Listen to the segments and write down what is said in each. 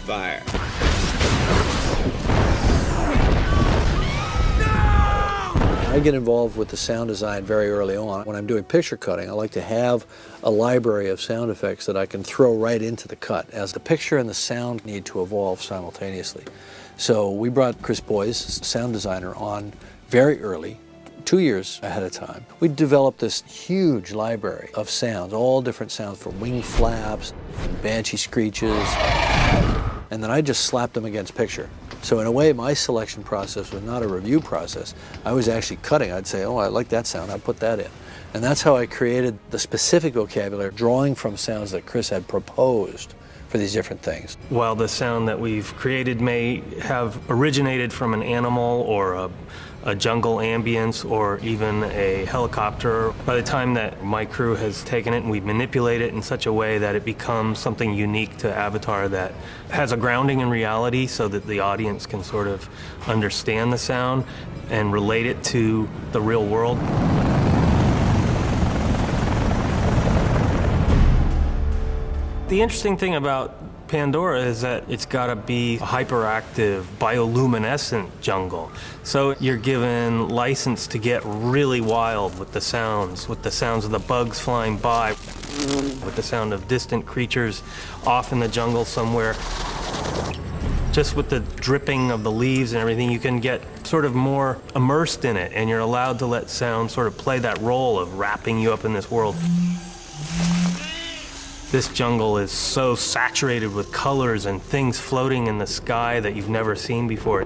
fire. I get involved with the sound design very early on. When I'm doing picture cutting, I like to have a library of sound effects that I can throw right into the cut, as the picture and the sound need to evolve simultaneously. So we brought Chris Boyes, sound designer, on very early, 2 years ahead of time. We developed this huge library of sounds, all different sounds, from wing flaps, and banshee screeches, and then I just slapped them against picture. So in a way, my selection process was not a review process. I was actually cutting. I'd say, oh, I like that sound, I'd put that in. And that's how I created the specific vocabulary, drawing from sounds that Chris had proposed for these different things. While the sound that we've created may have originated from an animal or a jungle ambience or even a helicopter, by the time that my crew has taken it and we manipulate it in such a way that it becomes something unique to Avatar that has a grounding in reality so that the audience can sort of understand the sound and relate it to the real world. The interesting thing about Pandora is that it's got to be a hyperactive, bioluminescent jungle. So you're given license to get really wild with the sounds of the bugs flying by, with the sound of distant creatures off in the jungle somewhere. Just with the dripping of the leaves and everything, you can get sort of more immersed in it, and you're allowed to let sound sort of play that role of wrapping you up in this world. This jungle is so saturated with colors and things floating in the sky that you've never seen before.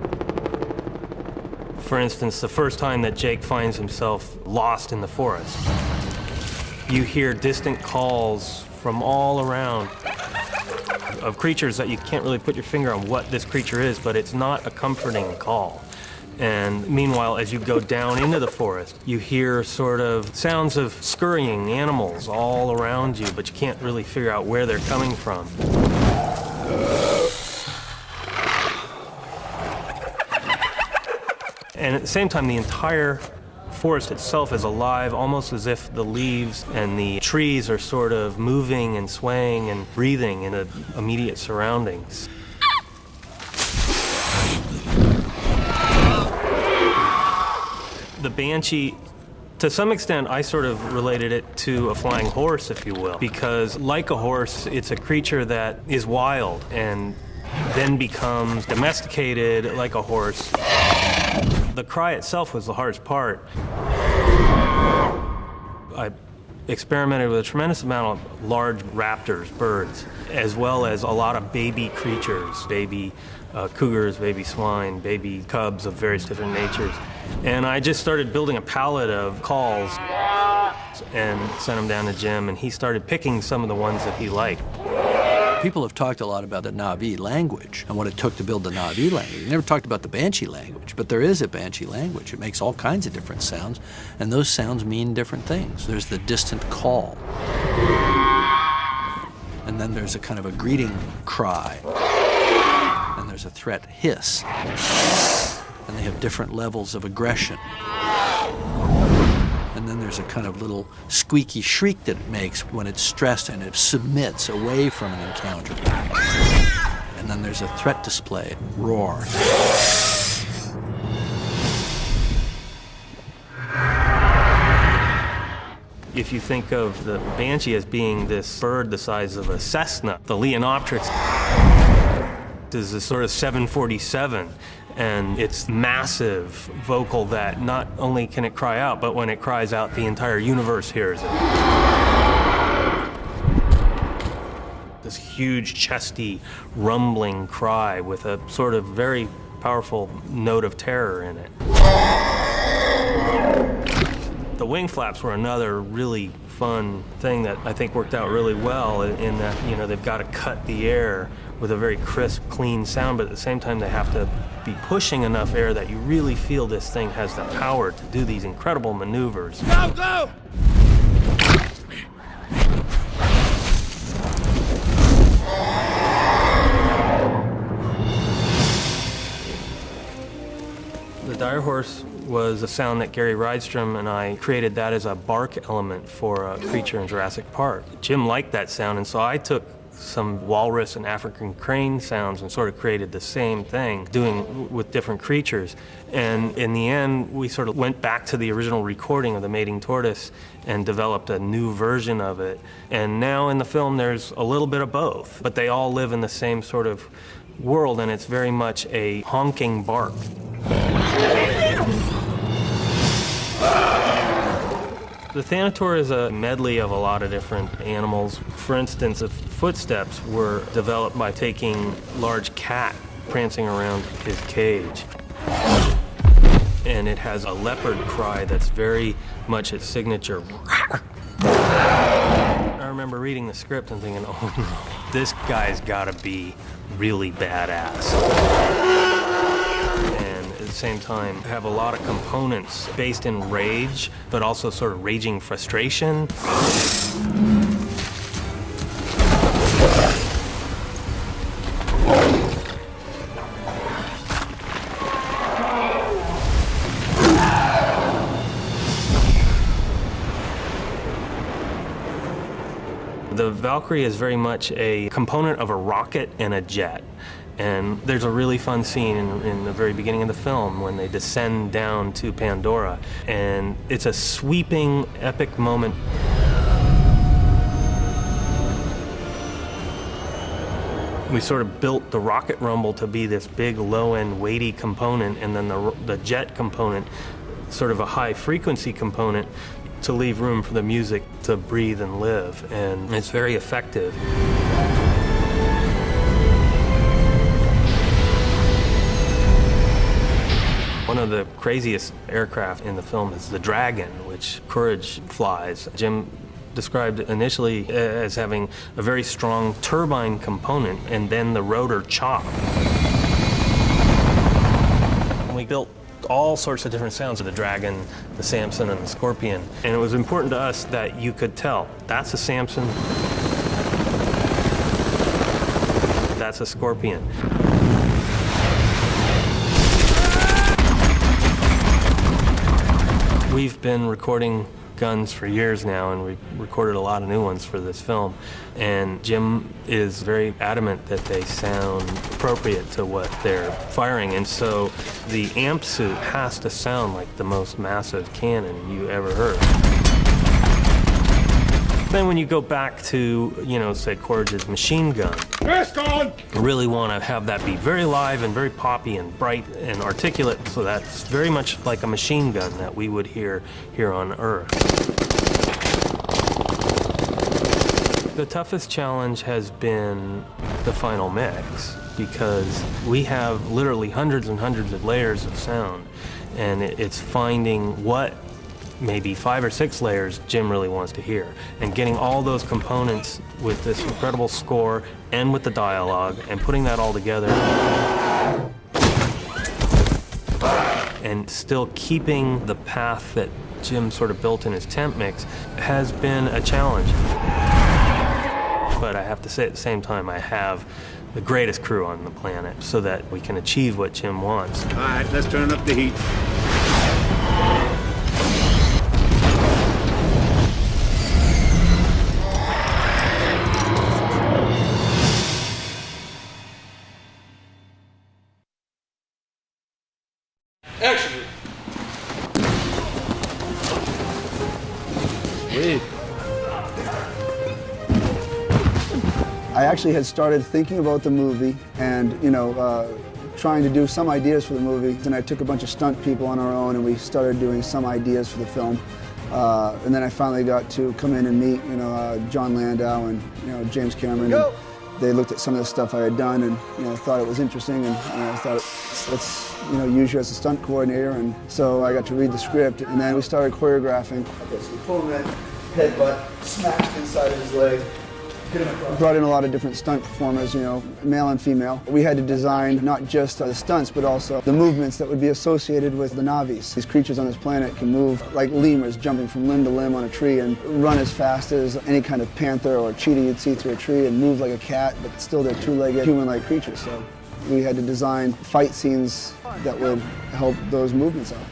For instance, the first time that Jake finds himself lost in the forest, you hear distant calls from all around of creatures that you can't really put your finger on what this creature is, but it's not a comforting call. And meanwhile, as you go down into the forest, you hear sort of sounds of scurrying animals all around you, but you can't really figure out where they're coming from. And at the same time, the entire forest itself is alive, almost as if the leaves and the trees are sort of moving and swaying and breathing in the immediate surroundings. The Banshee, to some extent, I sort of related it to a flying horse, if you will, because like a horse, it's a creature that is wild and then becomes domesticated like a horse. The cry itself was the hardest part. I experimented with a tremendous amount of large raptors, birds, as well as a lot of baby creatures, baby cougars, baby swine, baby cubs of various different natures. And I just started building a palette of calls and sent them down to Jim, and he started picking some of the ones that he liked. People have talked a lot about the Na'vi language and what it took to build the Na'vi language. They never talked about the Banshee language, but there is a Banshee language. It makes all kinds of different sounds, and those sounds mean different things. There's the distant call, and then there's a kind of a greeting cry, and there's a threat hiss, and they have different levels of aggression. And then there's a kind of little squeaky shriek that it makes when it's stressed and it submits away from an encounter. And then there's a threat display, roar. If you think of the Banshee as being this bird the size of a Cessna, the Leonopteryx is a sort of 747. And it's massive vocal that not only can it cry out, but when it cries out, the entire universe hears it. This huge, chesty, rumbling cry with a sort of very powerful note of terror in it. The wing flaps were another really fun thing that I think worked out really well in that, you know, they've got to cut the air with a very crisp, clean sound, but at the same time they have to be pushing enough air that you really feel this thing has the power to do these incredible maneuvers. Go, go! The dire horse was a sound that Gary Rydstrom and I created that as a bark element for a creature in Jurassic Park. Jim liked that sound, and so I took some walrus and African crane sounds and sort of created the same thing, doing with different creatures. And in the end, we sort of went back to the original recording of the mating tortoise and developed a new version of it. And now in the film, there's a little bit of both, but they all live in the same sort of world, and it's very much a honking bark. The Thanator is a medley of a lot of different animals. For instance, the footsteps were developed by taking a large cat prancing around his cage. And it has a leopard cry that's very much its signature. I remember reading the script and thinking, oh no, this guy's gotta be really badass. And at the same time, have a lot of components based in rage, but also sort of raging frustration. The Valkyrie is very much a component of a rocket and a jet. And there's a really fun scene in the very beginning of the film when they descend down to Pandora. And it's a sweeping, epic moment. We sort of built the rocket rumble to be this big, low-end, weighty component, and then the jet component, sort of a high-frequency component, to leave room for the music to breathe and live. And it's very effective. One of the craziest aircraft in the film is the Dragon, which Courage flies. Jim described initially as having a very strong turbine component and then the rotor chop. We built all sorts of different sounds of the Dragon, the Samson, and the Scorpion. And it was important to us that you could tell, that's a Samson, that's a Scorpion. We've been recording guns for years now, and we recorded a lot of new ones for this film. And Jim is very adamant that they sound appropriate to what they're firing. And so the amp suit has to sound like the most massive cannon you ever heard. Then when you go back to, say Courage's machine gun, you really want to have that be very live and very poppy and bright and articulate, so that's very much like a machine gun that we would hear here on Earth. The toughest challenge has been the final mix, because we have literally hundreds and hundreds of layers of sound, and it's finding what maybe 5 or 6 layers Jim really wants to hear, and getting all those components with this incredible score and with the dialogue and putting that all together and still keeping the path that Jim sort of built in his temp mix has been a challenge. But I have to say at the same time, I have the greatest crew on the planet so that we can achieve what Jim wants. All right, let's turn up the heat. Action! Sweet. I actually had started thinking about the movie and, trying to do some ideas for the movie. And I took a bunch of stunt people on our own and we started doing some ideas for the film. And then I finally got to come in and meet, John Landau and, James Cameron. Go! They looked at some of the stuff I had done and thought it was interesting, and thought, let's use you as a stunt coordinator. And so I got to read the script, and then we started choreographing. Okay, so we pulled him in, headbutt, smashed inside of his leg. Brought in a lot of different stunt performers, male and female. We had to design not just the stunts, but also the movements that would be associated with the Navis. These creatures on this planet can move like lemurs, jumping from limb to limb on a tree, and run as fast as any kind of panther or cheetah you'd see through a tree, and move like a cat, but still they're two-legged, human-like creatures. So we had to design fight scenes that would help those movements out.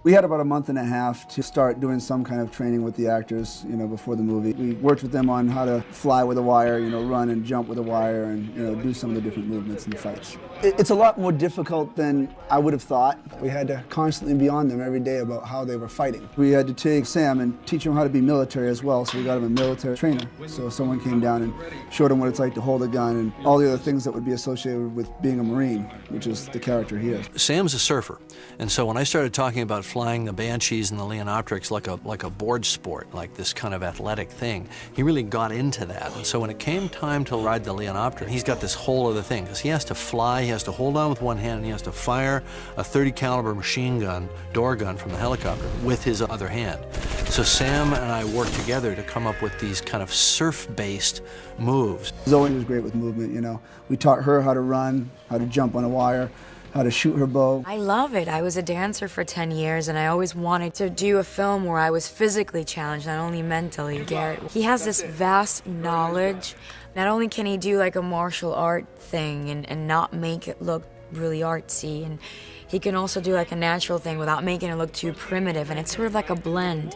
We had about a month and a half to start doing some kind of training with the actors, before the movie. We worked with them on how to fly with a wire, run and jump with a wire, and do some of the different movements and fights. It's a lot more difficult than I would have thought. We had to constantly be on them every day about how they were fighting. We had to take Sam and teach him how to be military as well, so we got him a military trainer. So someone came down and showed him what it's like to hold a gun and all the other things that would be associated with being a Marine, which is the character he is. Sam's a surfer, and so when I started talking about flying the Banshees and the Leonopterics like a board sport, like this kind of athletic thing, he really got into that. And so when it came time to ride the Leonopter, he's got this whole other thing, because he has to fly, he has to hold on with one hand, and he has to fire a .30 caliber machine gun, door gun from the helicopter with his other hand. So Sam and I worked together to come up with these kind of surf-based moves. Zoe was great with movement, We taught her how to run, how to jump on a wire, how to shoot her bow. I love it. I was a dancer for 10 years, and I always wanted to do a film where I was physically challenged, not only mentally. Garrett, he has this vast knowledge. Not only can he do like a martial art thing and not make it look really artsy, and he can also do like a natural thing without making it look too primitive, and it's sort of like a blend.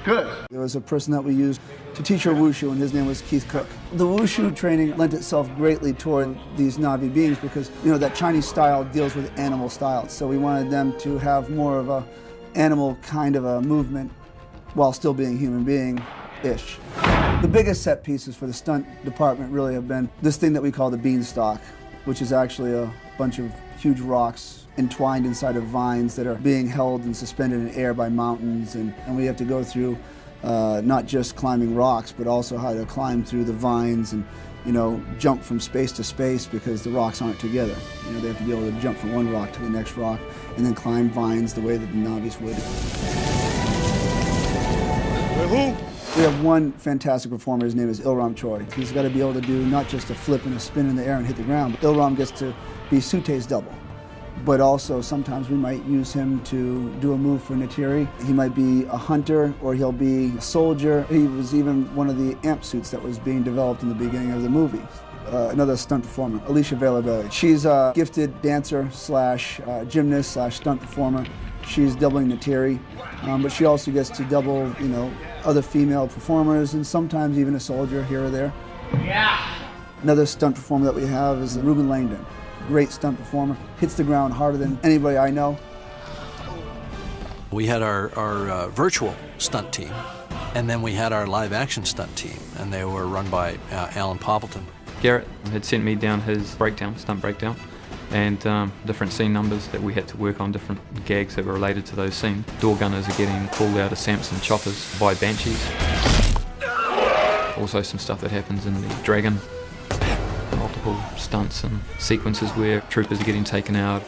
Good. There was a person that we used to teach her wushu, and his name was Keith Cook. The wushu training lent itself greatly toward these Na'vi beings because, that Chinese style deals with animal styles. So we wanted them to have more of a animal kind of a movement while still being human being-ish. The biggest set pieces for the stunt department really have been this thing that we call the beanstalk, which is actually a bunch of huge rocks entwined inside of vines that are being held and suspended in air by mountains, and we have to go through not just climbing rocks, but also how to climb through the vines and jump from space to space because the rocks aren't together. They have to be able to jump from one rock to the next rock and then climb vines the way that the Na'vis would. We have one fantastic performer. His name is Ilram Choi. He's got to be able to do not just a flip and a spin in the air and hit the ground, but Ilram gets to be Sute's double. But also sometimes we might use him to do a move for Natiri. He might be a hunter or he'll be a soldier. He was even one of the amp suits that was being developed in the beginning of the movie. Another stunt performer, Alicia Vela. She's a gifted dancer slash gymnast slash stunt performer. She's doubling Natiri, but she also gets to double, other female performers and sometimes even a soldier here or there. Yeah. Another stunt performer that we have is Ruben Langdon. Great stunt performer, hits the ground harder than anybody I know. We had our virtual stunt team, and then we had our live action stunt team, and they were run by Alan Poppleton. Garrett had sent me down his stunt breakdown, and different scene numbers that we had to work on, different gags that were related to those scenes. Door gunners are getting pulled out of Samson choppers by Banshees. Also some stuff that happens in the Dragon. Multiple stunts and sequences where troopers are getting taken out.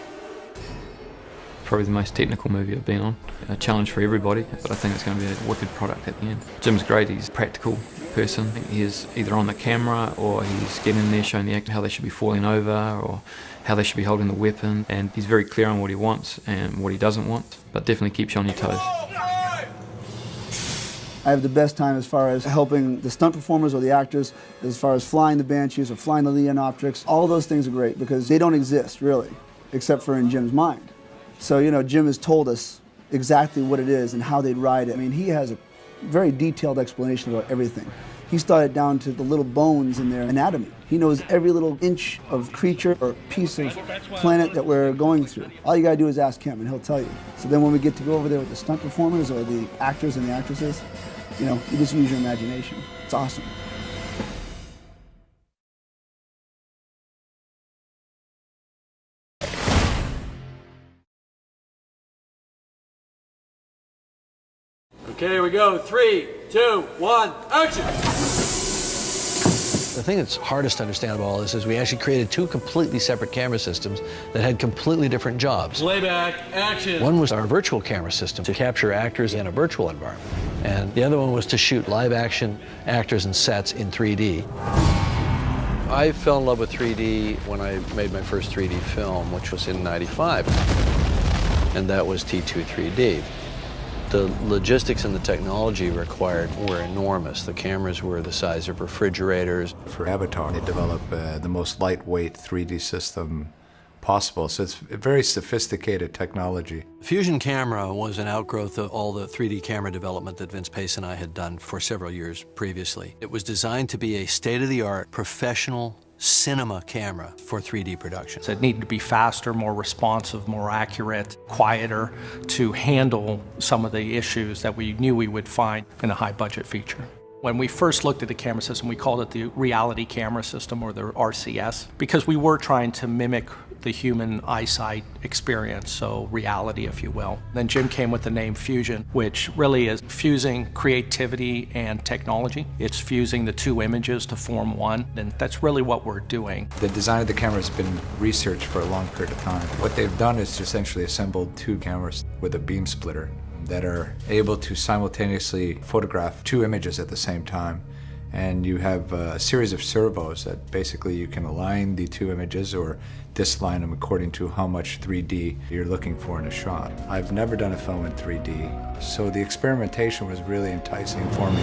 Probably the most technical movie I've been on. A challenge for everybody, but I think it's going to be a wicked product at the end. Jim's great, he's a practical person. He is either on the camera or he's getting in there showing the actor how they should be falling over or how they should be holding the weapon, and he's very clear on what he wants and what he doesn't want, but definitely keeps you on your toes. I have the best time as far as helping the stunt performers or the actors, as far as flying the Banshees or flying the Leonopterics. All those things are great because they don't exist, really, except for in Jim's mind. So, Jim has told us exactly what it is and how they'd ride it. I mean, he has a very detailed explanation about everything. He's thought it down to the little bones in their anatomy. He knows every little inch of creature or piece of planet that we're going through. All you gotta do is ask him and he'll tell you. So then when we get to go over there with the stunt performers or the actors and the actresses, you just use your imagination. It's awesome. Okay, here we go. 3, 2, 1, action! The thing that's hardest to understand about all this is we actually created two completely separate camera systems that had completely different jobs. Playback, action! One was our virtual camera system to capture actors in a virtual environment, and the other one was to shoot live action actors and sets in 3D. I fell in love with 3D when I made my first 3D film, which was in '95, and that was T2 3D. The logistics and the technology required were enormous. The cameras were the size of refrigerators. For Avatar, they developed the most lightweight 3D system possible, so it's a very sophisticated technology. Fusion Camera was an outgrowth of all the 3D camera development that Vince Pace and I had done for several years previously. It was designed to be a state-of-the-art professional cinema camera for 3D production. So it needed to be faster, more responsive, more accurate, quieter to handle some of the issues that we knew we would find in a high-budget feature. When we first looked at the camera system, we called it the reality camera system, or the RCS, because we were trying to mimic the human eyesight experience, so reality, if you will. Then Jim came with the name Fusion, which really is fusing creativity and technology. It's fusing the two images to form one, and that's really what we're doing. The design of the camera has been researched for a long period of time. What they've done is essentially assembled two cameras with a beam splitter that are able to simultaneously photograph two images at the same time. And you have a series of servos that basically you can align the two images or disalign them according to how much 3D you're looking for in a shot. I've never done a film in 3D, so the experimentation was really enticing for me.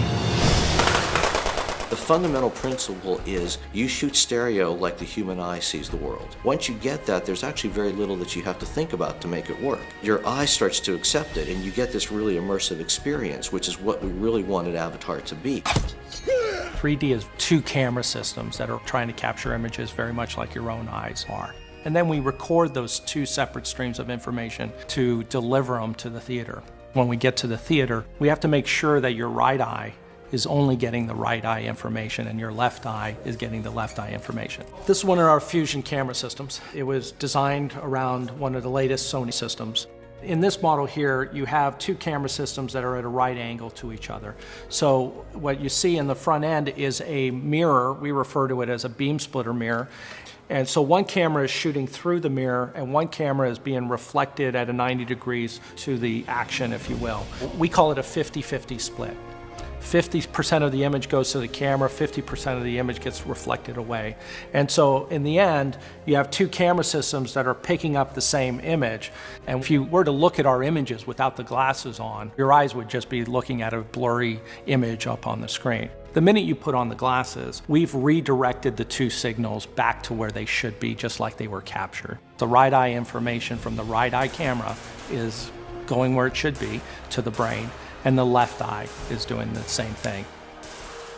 The fundamental principle is you shoot stereo like the human eye sees the world. Once you get that, there's actually very little that you have to think about to make it work. Your eye starts to accept it, and you get this really immersive experience, which is what we really wanted Avatar to be. 3D is two camera systems that are trying to capture images very much like your own eyes are. And then we record those two separate streams of information to deliver them to the theater. When we get to the theater, we have to make sure that your right eye is only getting the right eye information and your left eye is getting the left eye information. This is one of our Fusion camera systems. It was designed around one of the latest Sony systems. In this model here, you have two camera systems that are at a right angle to each other. So what you see in the front end is a mirror. We refer to it as a beam splitter mirror. And so one camera is shooting through the mirror and one camera is being reflected at a 90 degrees to the action, if you will. We call it a 50-50 split. 50% of the image goes to the camera, 50% of the image gets reflected away. And so in the end, you have two camera systems that are picking up the same image. And if you were to look at our images without the glasses on, your eyes would just be looking at a blurry image up on the screen. The minute you put on the glasses, we've redirected the two signals back to where they should be, just like they were captured. The right eye information from the right eye camera is going where it should be, to the brain, and the left eye is doing the same thing.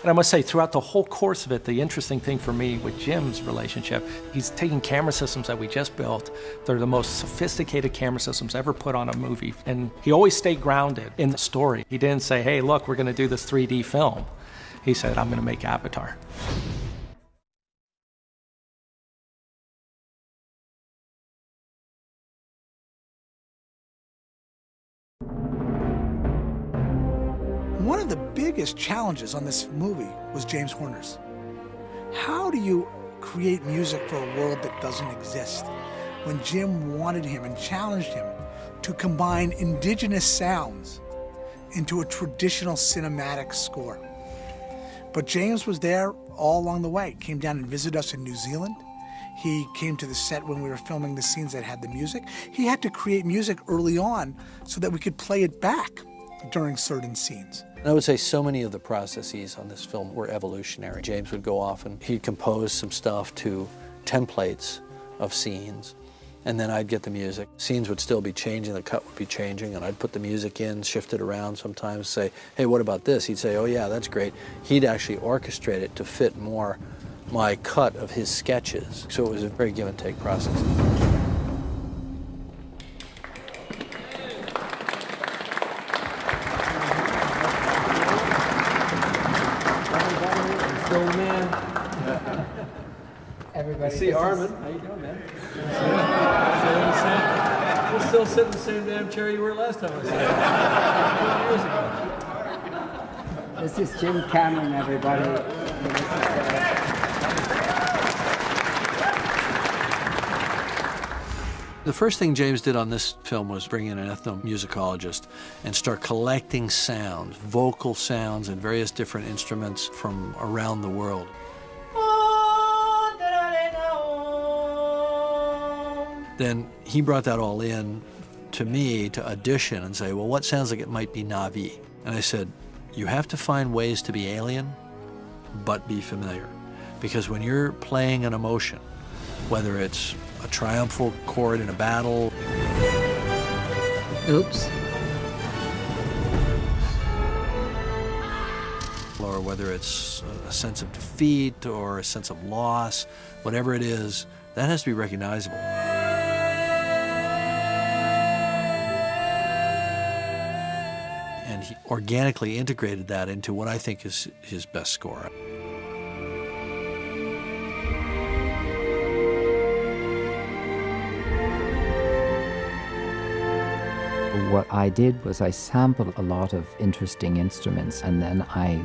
And I must say, throughout the whole course of it, the interesting thing for me with Jim's relationship, he's taking camera systems that we just built. They're the most sophisticated camera systems ever put on a movie. And he always stayed grounded in the story. He didn't say, hey, look, we're gonna do this 3D film. He said, I'm gonna make Avatar. One of the biggest challenges on this movie was James Horner's. How do you create music for a world that doesn't exist? When Jim wanted him and challenged him to combine indigenous sounds into a traditional cinematic score. But James was there all along the way. Came down and visited us in New Zealand. He came to the set when we were filming the scenes that had the music. He had to create music early on so that we could play it back during certain scenes. I would say so many of the processes on this film were evolutionary. James would go off and he'd compose some stuff to templates of scenes, and then I'd get the music. Scenes would still be changing, the cut would be changing, and I'd put the music in, shift it around sometimes, say, hey, what about this? He'd say, oh yeah, that's great. He'd actually orchestrate it to fit more my cut of his sketches. So it was a very give and take process. I see Armin. How you doing, man? You're still sitting in the same damn chair you were last time I saw you. 2 years ago. This is Jim Cameron, everybody. The first thing James did on this film was bring in an ethnomusicologist and start collecting sounds, vocal sounds and various different instruments from around the world. Then he brought that all in to me to audition and say, well, what sounds like it might be Na'vi? And I said, you have to find ways to be alien, but be familiar. Because when you're playing an emotion, whether it's a triumphal chord in a battle, Oops. Or whether it's a sense of defeat or a sense of loss, whatever it is, that has to be recognizable. And he organically integrated that into what I think is his best score. What I did was I sampled a lot of interesting instruments, and then I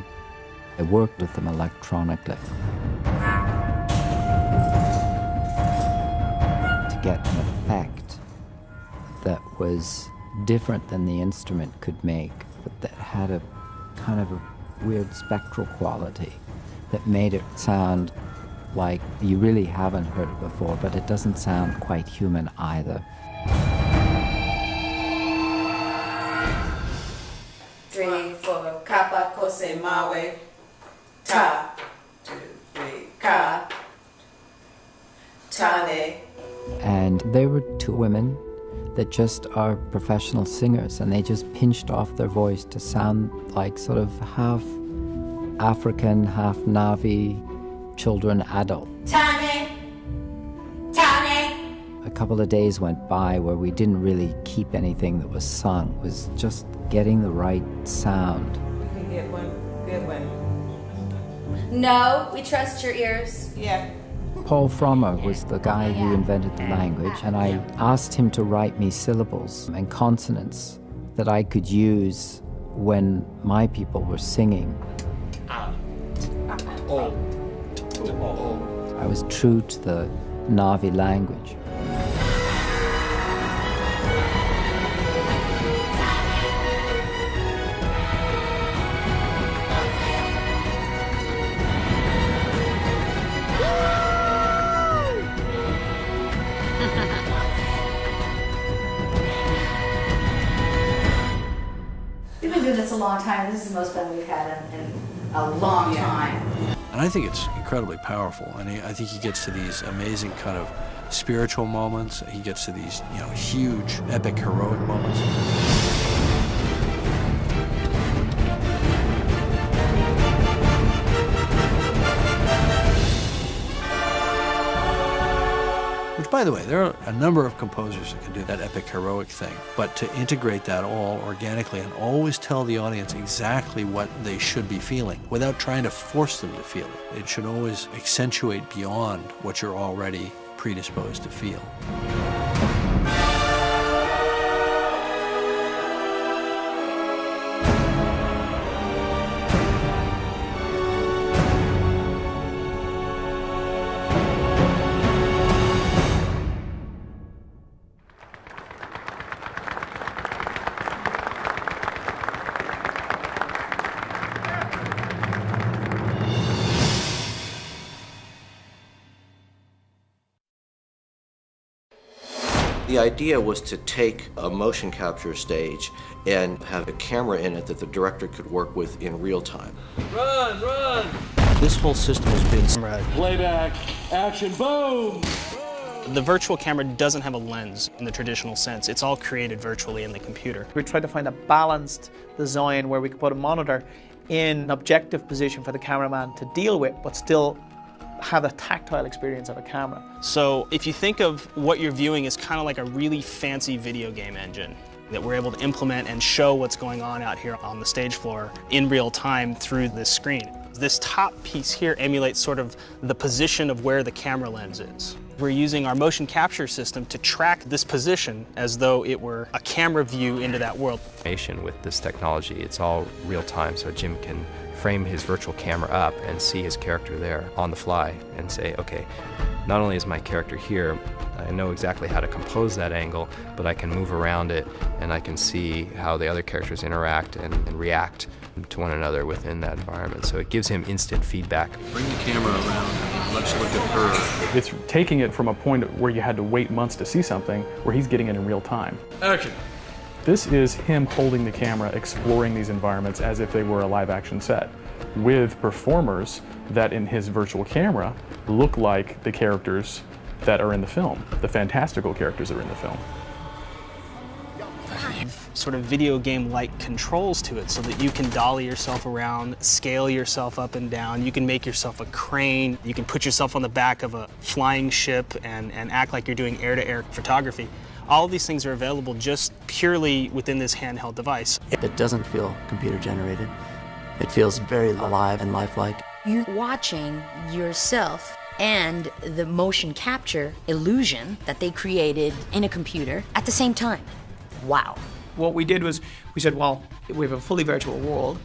worked with them electronically to get an effect that was different than the instrument could make, but that had a kind of a weird spectral quality that made it sound like you really haven't heard it before, but it doesn't sound quite human either. 3, 4, kappa, kose, mawe, ta, 2, 3, ka, tane. And they were two women that just are professional singers, and they just pinched off their voice to sound like sort of half African, half Navi, children, adult. Tane, tane. A couple of days went by where we didn't really keep anything that was sung. It was just getting the right sound. We can get one good one. No, we trust your ears. Yeah. Paul Frommer was the guy who invented the language, and I asked him to write me syllables and consonants that I could use when my people were singing. I was true to the Navi language. We've been doing this a long time. This is the most fun we've had in a long time. And I think it's incredibly powerful. And I think he gets to these amazing kind of spiritual moments. He gets to these, huge, epic, heroic moments. Which, by the way, there are a number of composers that can do that epic, heroic thing. But to integrate that all organically and always tell the audience exactly what they should be feeling without trying to force them to feel it. It should always accentuate beyond what you're already predisposed to feel. The idea was to take a motion capture stage and have a camera in it that the director could work with in real time. Run, run! This whole system has been Playback, action, boom! The virtual camera doesn't have a lens in the traditional sense. It's all created virtually in the computer. We tried to find a balanced design where we could put a monitor in an objective position for the cameraman to deal with, but still have a tactile experience of a camera. So if you think of what you're viewing as kind of like a really fancy video game engine that we're able to implement and show what's going on out here on the stage floor in real time through this screen. This top piece here emulates sort of the position of where the camera lens is. We're using our motion capture system to track this position as though it were a camera view into that world. With this technology, it's all real time, so Jim can frame his virtual camera up and see his character there on the fly and say, okay, not only is my character here, I know exactly how to compose that angle, but I can move around it and I can see how the other characters interact and react to one another within that environment. So it gives him instant feedback. Bring the camera around and let's look at her. It's taking it from a point where you had to wait months to see something, where he's getting it in real time. Action! This is him holding the camera, exploring these environments as if they were a live-action set, with performers that in his virtual camera look like the characters that are in the film, the fantastical characters that are in the film. sort of video game-like controls to it so that you can dolly yourself around, scale yourself up and down, you can make yourself a crane, you can put yourself on the back of a flying ship and act like you're doing air-to-air photography. All of these things are available just purely within this handheld device. It doesn't feel computer generated. It feels very alive and lifelike. You're watching yourself and the motion capture illusion that they created in a computer at the same time. Wow. What we did was we said, well, we have a fully virtual world.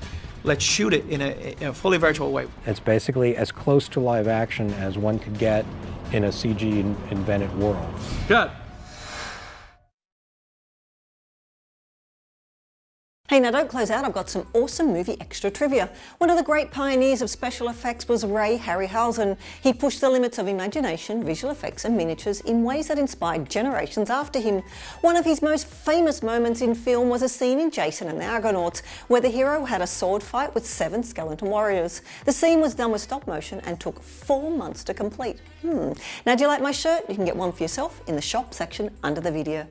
Let's shoot it in a fully virtual way. It's basically as close to live action as one could get in a CG invented world. Good. Hey, now don't close out, I've got some awesome movie extra trivia. One of the great pioneers of special effects was Ray Harryhausen. He pushed the limits of imagination, visual effects and miniatures in ways that inspired generations after him. One of his most famous moments in film was a scene in Jason and the Argonauts, where the hero had a sword fight with 7 skeleton warriors. The scene was done with stop motion and took 4 months to complete. Now, do you like my shirt? You can get one for yourself in the shop section under the video.